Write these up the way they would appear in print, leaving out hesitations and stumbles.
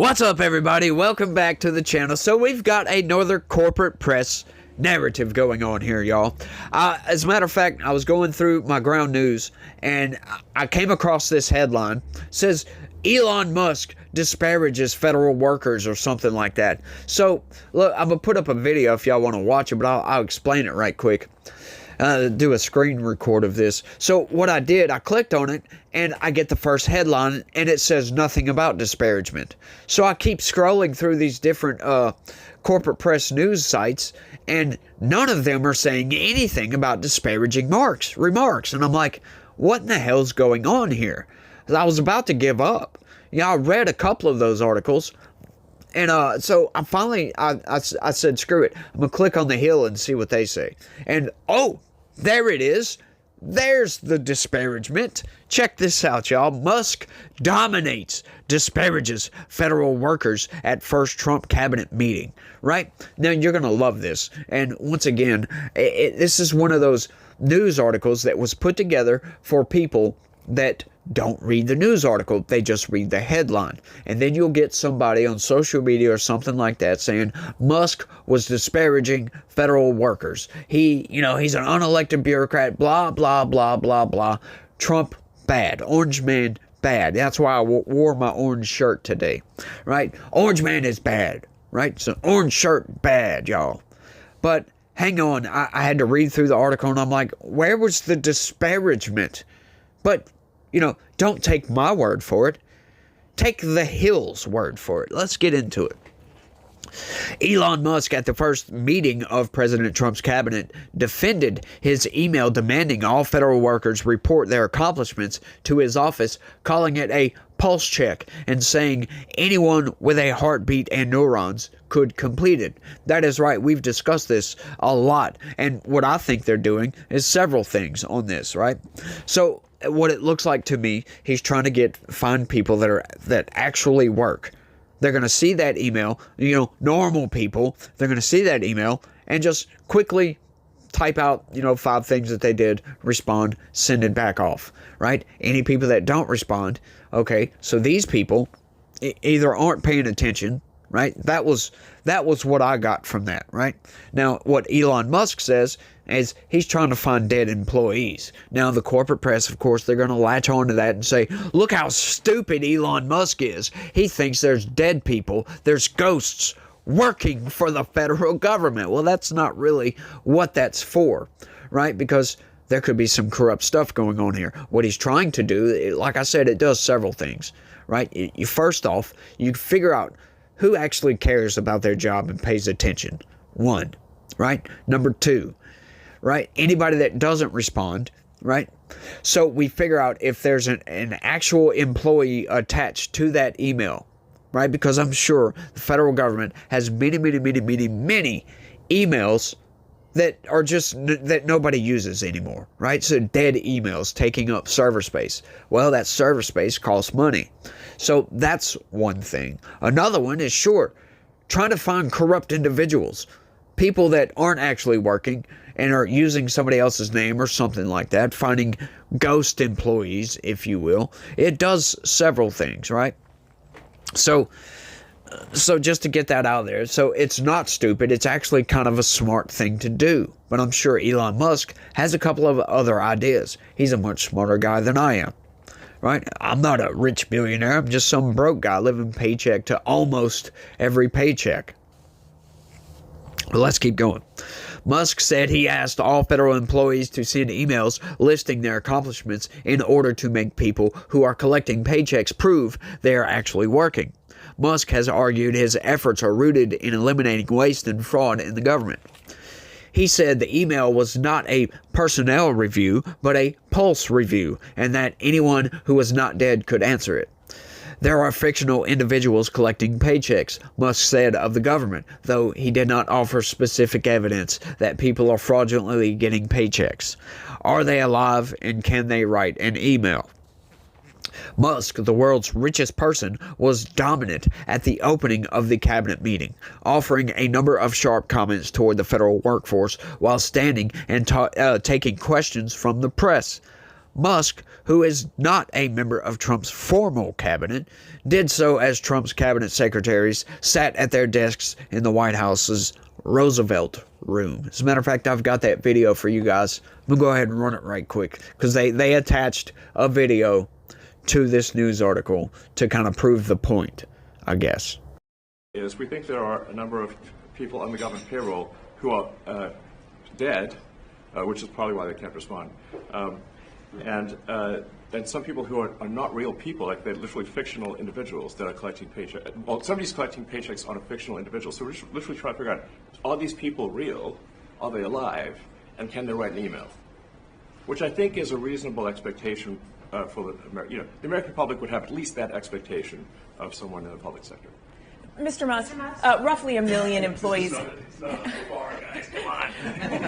What's up, everybody? Welcome back to the channel. So we've got another corporate press narrative going on here, y'all. As a matter of fact, I was going through my ground news and I came across this headline. It says Elon Musk disparages federal workers or something like that. So look, I'm gonna put up a video if y'all want to watch it, but I'll explain it right quick. Do a screen record of this. So what I did, I clicked on it and I get the first headline and it says nothing about disparagement. So I keep scrolling through these different corporate press news sites and none of them are saying anything about disparaging remarks. And I'm like, what in the hell's going on here? I was about to give up. I read a couple of those articles. And so I finally, I said, screw it. I'm going to click on the Hill and see what they say. And, oh, there it is. There's the disparagement. Check this out, y'all. Musk dominates, disparages federal workers at first Trump cabinet meeting. Right? Now, you're going to love this. And once again, this is one of those news articles that was put together for people that don't read the news article. They just read the headline. And then you'll get somebody on social media or something like that saying Musk was disparaging federal workers. He's an unelected bureaucrat, blah, blah, blah, blah, blah. Trump, bad. Orange man, bad. That's why I wore my orange shirt today, right? Orange man is bad, right? So orange shirt, bad, y'all. But hang on, I had to read through the article and I'm like, where was the disparagement? But don't take my word for it. Take the Hill's word for it. Let's get into it. Elon Musk, at the first meeting of President Trump's cabinet, defended his email demanding all federal workers report their accomplishments to his office, calling it a pulse check and saying anyone with a heartbeat and neurons could complete it. That is right. We've discussed this a lot. And what I think they're doing is several things on this, right? So what it looks like to me, he's trying to find people that actually work. They're going to see that email, normal people, they're going to see that email and just quickly type out, 5 things that they did, respond, send it back off, right? Any people that don't respond, okay, so these people either aren't paying attention, right? That was what I got from that, right? Now, what Elon Musk says is he's trying to find dead employees. Now, the corporate press, of course, they're going to latch on to that and say, look how stupid Elon Musk is. He thinks there's dead people, there's ghosts working for the federal government. Well, that's not really what that's for, right? Because there could be some corrupt stuff going on here. What he's trying to do, like I said, it does several things, right? First off, you figure out who actually cares about their job and pays attention. 1, right? Number 2, right? Anybody that doesn't respond, right? So we figure out if there's an actual employee attached to that email, right? Because I'm sure the federal government has many emails that are just that nobody uses anymore, right? So dead emails taking up server space. Well, that server space costs money. So that's one thing. Another one is, sure, trying to find corrupt individuals, people that aren't actually working and are using somebody else's name or something like that, finding ghost employees, if you will. It does several things, right? So just to get that out there, so it's not stupid. It's actually kind of a smart thing to do. But I'm sure Elon Musk has a couple of other ideas. He's a much smarter guy than I am, right? I'm not a rich billionaire. I'm just some broke guy living paycheck to almost every paycheck. But let's keep going. Musk said he asked all federal employees to send emails listing their accomplishments in order to make people who are collecting paychecks prove they are actually working. Musk has argued his efforts are rooted in eliminating waste and fraud in the government. He said the email was not a personnel review, but a pulse review, and that anyone who was not dead could answer it. There are fictional individuals collecting paychecks, Musk said of the government, though he did not offer specific evidence that people are fraudulently getting paychecks. Are they alive, and can they write an email? Musk, the world's richest person, was dominant at the opening of the cabinet meeting, offering a number of sharp comments toward the federal workforce while standing and taking questions from the press. Musk, who is not a member of Trump's formal cabinet, did so as Trump's cabinet secretaries sat at their desks in the White House's Roosevelt room. As a matter of fact, I've got that video for you guys. I'm going to go ahead and run it right quick because they attached a video to this news article to kind of prove the point, I guess. Is we think there are a number of people on the government payroll who are dead, which is probably why they can't respond. And some people who are not real people, like they're literally fictional individuals that are collecting paychecks. Well, somebody's collecting paychecks on a fictional individual. So we're just literally trying to figure out, are these people real? Are they alive? And can they write an email? Which I think is a reasonable expectation for the American public would have at least that expectation of someone in the public sector. Mr. Musk, roughly 1 million employees.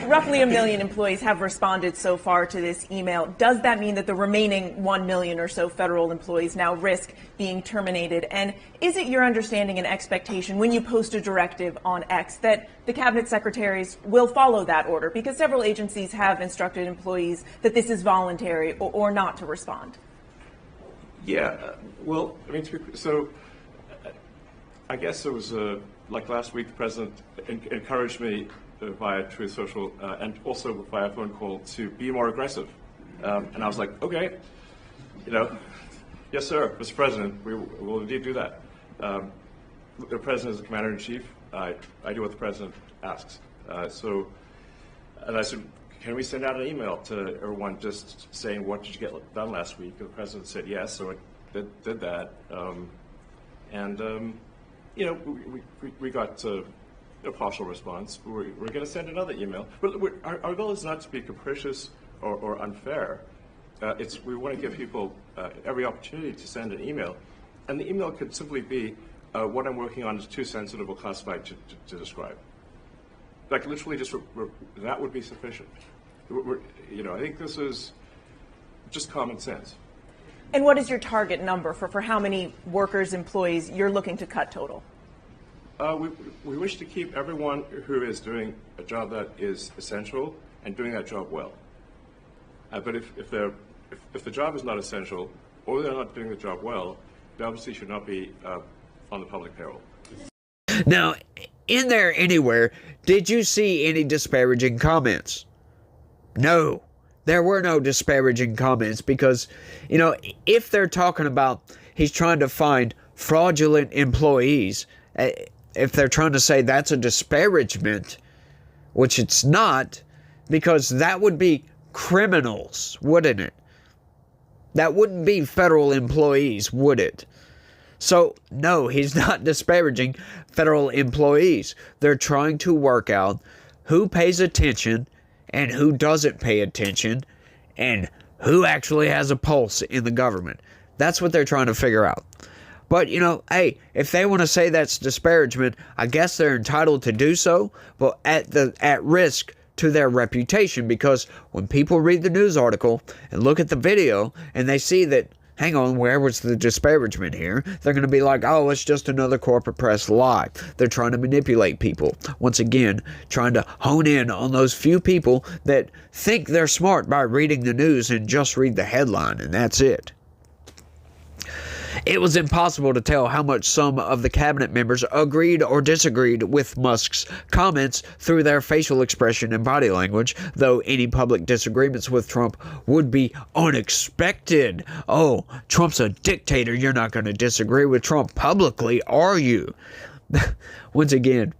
Roughly 1 million employees have responded so far to this email. Does that mean that the remaining 1 million or so federal employees now risk being terminated? And is it your understanding and expectation when you post a directive on X that the cabinet secretaries will follow that order? Because several agencies have instructed employees that this is voluntary or not to respond. Yeah, well, I mean, so I guess it was like last week, the president encouraged me via Truth Social and also via phone call to be more aggressive. And I was like, okay, yes, sir, Mr. President, we will indeed do that. The president is the commander in chief. I do what the president asks. And I said, can we send out an email to everyone just saying, what did you get done last week? And the president said yes, so I did that. We got a partial response. We're going to send another email. But our goal is not to be capricious or unfair. We want to give people every opportunity to send an email. And the email could simply be, what I'm working on is too sensitive or classified to describe. Like literally just, that would be sufficient. I think this is just common sense. And what is your target number for how many workers, employees you're looking to cut total? We wish to keep everyone who is doing a job that is essential and doing that job well. But if the job is not essential or they're not doing the job well, they obviously should not be on the public payroll. Now, in there anywhere, did you see any disparaging comments? No. There were no disparaging comments because, if they're talking about he's trying to find fraudulent employees, if they're trying to say that's a disparagement, which it's not, because that would be criminals, wouldn't it? That wouldn't be federal employees, would it? So, no, he's not disparaging federal employees. They're trying to work out who pays attention and who doesn't pay attention, and who actually has a pulse in the government. That's what they're trying to figure out. But, hey, if they want to say that's disparagement, I guess they're entitled to do so, but at risk to their reputation, because when people read the news article and look at the video and they see that, hang on, where was the disparagement here? They're going to be like, oh, it's just another corporate press lie. They're trying to manipulate people. Once again, trying to hone in on those few people that think they're smart by reading the news and just read the headline, and that's it. It was impossible to tell how much some of the cabinet members agreed or disagreed with Musk's comments through their facial expression and body language, though any public disagreements with Trump would be unexpected. Oh, Trump's a dictator. You're not going to disagree with Trump publicly, are you? Once again,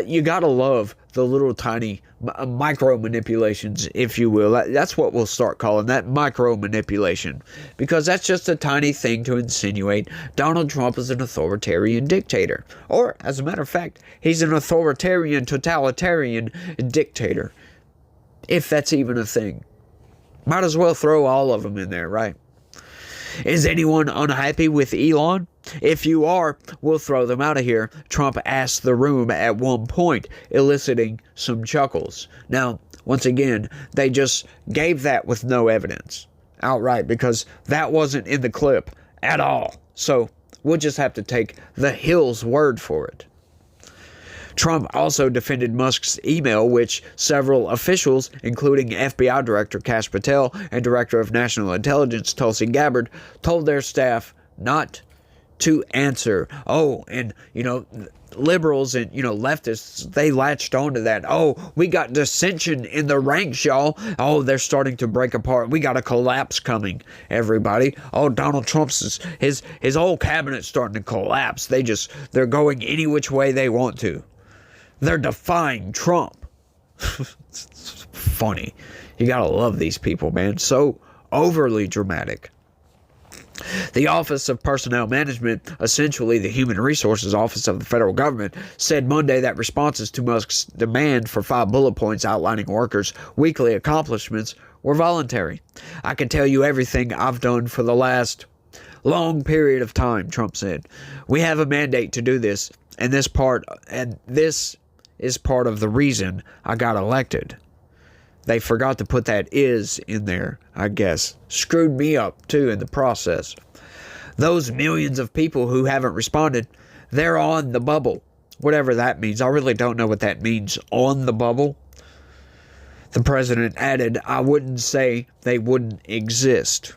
you gotta love the little tiny micro manipulations, if you will. That's what we'll start calling that, micro manipulation, because that's just a tiny thing to insinuate Donald Trump is an authoritarian dictator, or as a matter of fact, he's an authoritarian totalitarian dictator, if that's even a thing. Might as well throw all of them in there, right? Is anyone unhappy with Elon? If you are, we'll throw them out of here, Trump asked the room at one point, eliciting some chuckles. Now, once again, they just gave that with no evidence outright, because that wasn't in the clip at all. So we'll just have to take the Hill's word for it. Trump also defended Musk's email, which several officials, including FBI Director Kash Patel and Director of National Intelligence Tulsi Gabbard, told their staff not to answer. Oh, and, liberals and, leftists, they latched onto that. Oh, we got dissension in the ranks, y'all. Oh, they're starting to break apart. We got a collapse coming, everybody. Oh, Donald Trump's, his whole cabinet's starting to collapse. They're going any which way they want to. They're defying Trump. It's funny. You gotta love these people, man. So overly dramatic. The Office of Personnel Management, essentially the Human Resources Office of the federal government, said Monday that responses to Musk's demand for 5 bullet points outlining workers' weekly accomplishments were voluntary. I can tell you everything I've done for the last long period of time, Trump said. We have a mandate to do this, and this is part of the reason I got elected. They forgot to put that "is" in there, I guess. Screwed me up, too, in the process. Those millions of people who haven't responded, they're on the bubble. Whatever that means. I really don't know what that means, on the bubble. The president added, I wouldn't say they wouldn't exist.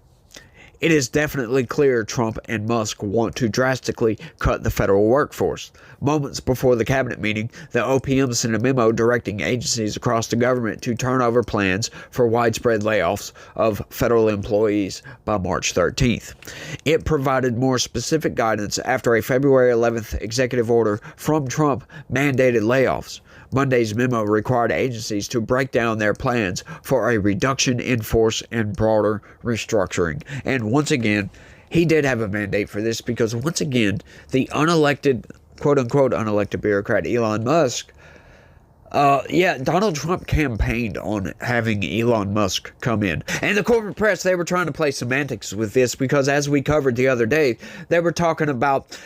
It is definitely clear Trump and Musk want to drastically cut the federal workforce. Moments before the cabinet meeting, the OPM sent a memo directing agencies across the government to turn over plans for widespread layoffs of federal employees by March 13th. It provided more specific guidance after a February 11th executive order from Trump mandated layoffs. Monday's memo required agencies to break down their plans for a reduction in force and broader restructuring. And once again, he did have a mandate for this because once again, the unelected, quote-unquote unelected bureaucrat Elon Musk, Donald Trump campaigned on having Elon Musk come in. And the corporate press, they were trying to play semantics with this because as we covered the other day, they were talking about,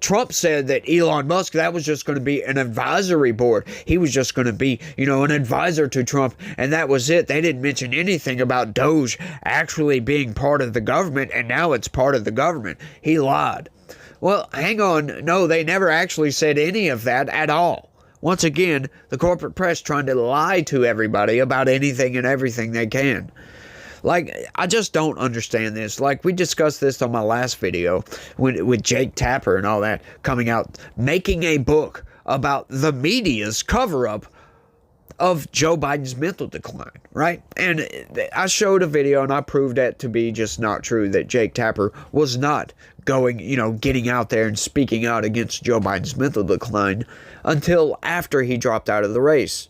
Trump said that Elon Musk, that was just going to be an advisory board. He was just going to be, an advisor to Trump, and that was it. They didn't mention anything about Doge actually being part of the government, and now it's part of the government. He lied. Well, hang on. No, they never actually said any of that at all. Once again, the corporate press trying to lie to everybody about anything and everything they can. I just don't understand this. We discussed this on my last video with Jake Tapper and all that coming out, making a book about the media's cover-up of Joe Biden's mental decline, right? And I showed a video and I proved that to be just not true, that Jake Tapper was not going, getting out there and speaking out against Joe Biden's mental decline until after he dropped out of the race.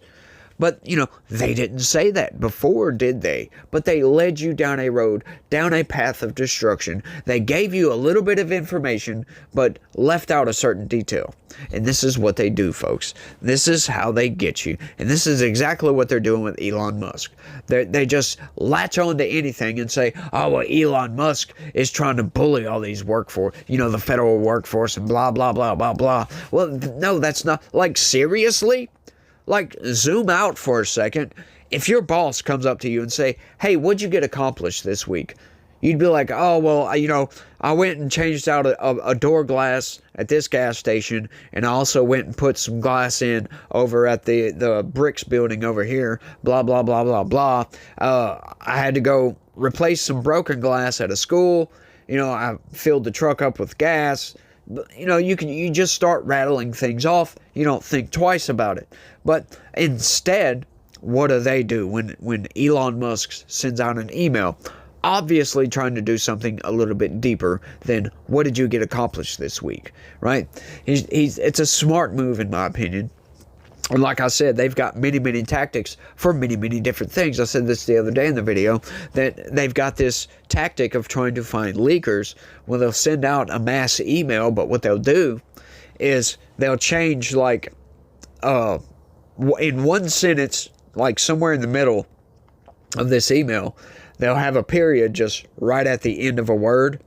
But, they didn't say that before, did they? But they led you down a road, down a path of destruction. They gave you a little bit of information, but left out a certain detail. And this is what they do, folks. This is how they get you. And this is exactly what they're doing with Elon Musk. They just latch on to anything and say, Elon Musk is trying to bully all these workforce, the federal workforce and blah, blah, blah, blah, blah. Well, no, that's not, seriously? Zoom out for a second. If your boss comes up to you and say, hey, what'd you get accomplished this week? You'd be like, I went and changed out a door glass at this gas station, and I also went and put some glass in over at the bricks building over here, blah, blah, blah, blah, blah. I had to go replace some broken glass at a school. I filled the truck up with gas. You just start rattling things off. You don't think twice about it. But instead, what do when Elon Musk sends out an email? Obviously trying to do something a little bit deeper than what did you get accomplished this week, right? It's a smart move in my opinion. And like I said, they've got many, many tactics for many, many different things. I said this the other day in the video, that they've got this tactic of trying to find leakers. Well, they'll send out a mass email, but what they'll do is they'll change in one sentence, somewhere in the middle of this email, they'll have a period just right at the end of a word.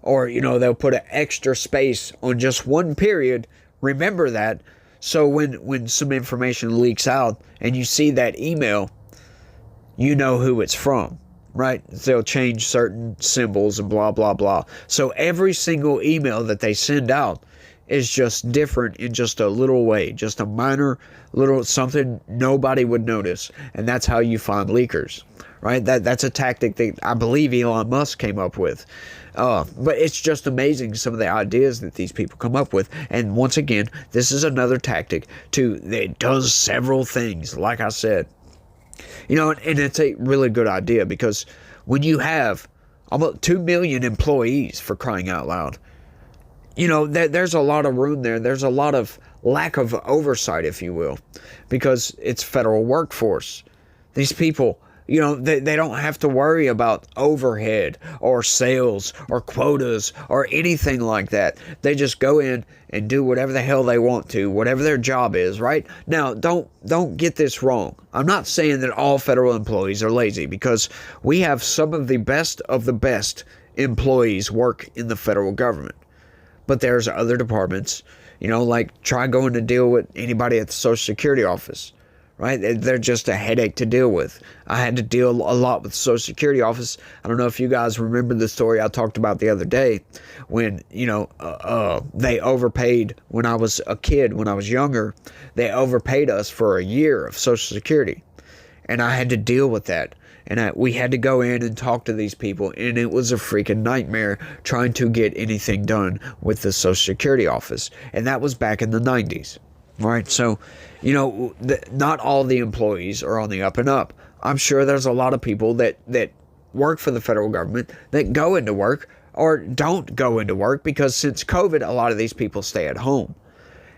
Or, they'll put an extra space on just one period. Remember that. So when some information leaks out and you see that email, you know who it's from, right? They'll change certain symbols and blah, blah, blah. So every single email that they send out is just different in just a little way, just a minor little something nobody would notice. And that's how you find leakers, right? That's a tactic that I believe Elon Musk came up with. But it's just amazing some of the ideas that these people come up with. And once again, this is another tactic that does several things, like I said. And it's a really good idea, because when you have almost 2 million employees, for crying out loud, there's a lot of room there. There's a lot of lack of oversight, if you will, because it's federal workforce. These people, they don't have to worry about overhead or sales or quotas or anything like that. They just go in and do whatever the hell they want to, whatever their job is, right? Now, don't get this wrong. I'm not saying that all federal employees are lazy, because we have some of the best employees work in the federal government. But there's other departments, like try going to deal with anybody at the Social Security office. Right? They're just a headache to deal with. I had to deal a lot with the Social Security office. I don't know if you guys remember the story I talked about the other day when, they overpaid when I was a kid, when I was younger. They overpaid us for a year of Social Security. And I had to deal with that. And we had to go in and talk to these people. And it was a freaking nightmare trying to get anything done with the Social Security office. And that was back in the 90s. Right? So, not all the employees are on the up and up. I'm sure there's a lot of people that work for the federal government that go into work or don't go into work, because since COVID, a lot of these people stay at home.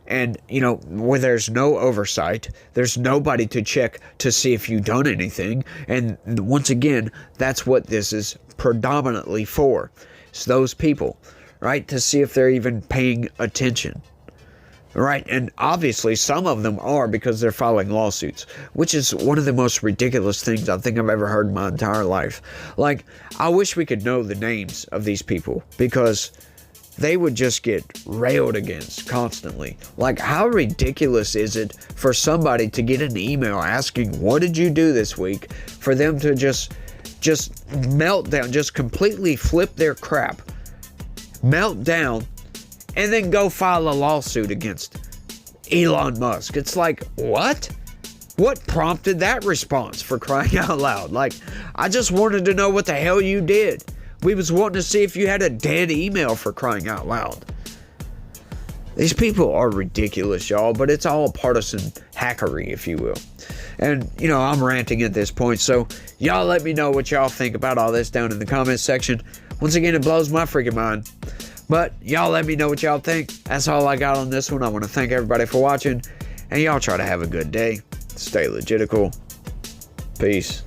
And, where there's no oversight, there's nobody to check to see if you've done anything. And once again, that's what this is predominantly for. It's those people, right? To see if they're even paying attention. Right, and obviously some of them are, because they're filing lawsuits, which is one of the most ridiculous things I think I've ever heard in my entire life. Like, I wish we could know the names of these people, because they would just get railed against constantly. Like, how ridiculous is it for somebody to get an email asking, what did you do this week, for them to just melt down, just completely flip their crap, melt down, and then go file a lawsuit against Elon Musk. It's like, what? What prompted that response, for crying out loud? Like, I just wanted to know what the hell you did. We was wanting to see if you had a dead email, for crying out loud. These people are ridiculous, y'all, but it's all partisan hackery, if you will. And, I'm ranting at this point, so y'all let me know what y'all think about all this down in the comments section. Once again, it blows my freaking mind. But y'all let me know what y'all think. That's all I got on this one. I want to thank everybody for watching. And y'all try to have a good day. Stay legitical. Peace.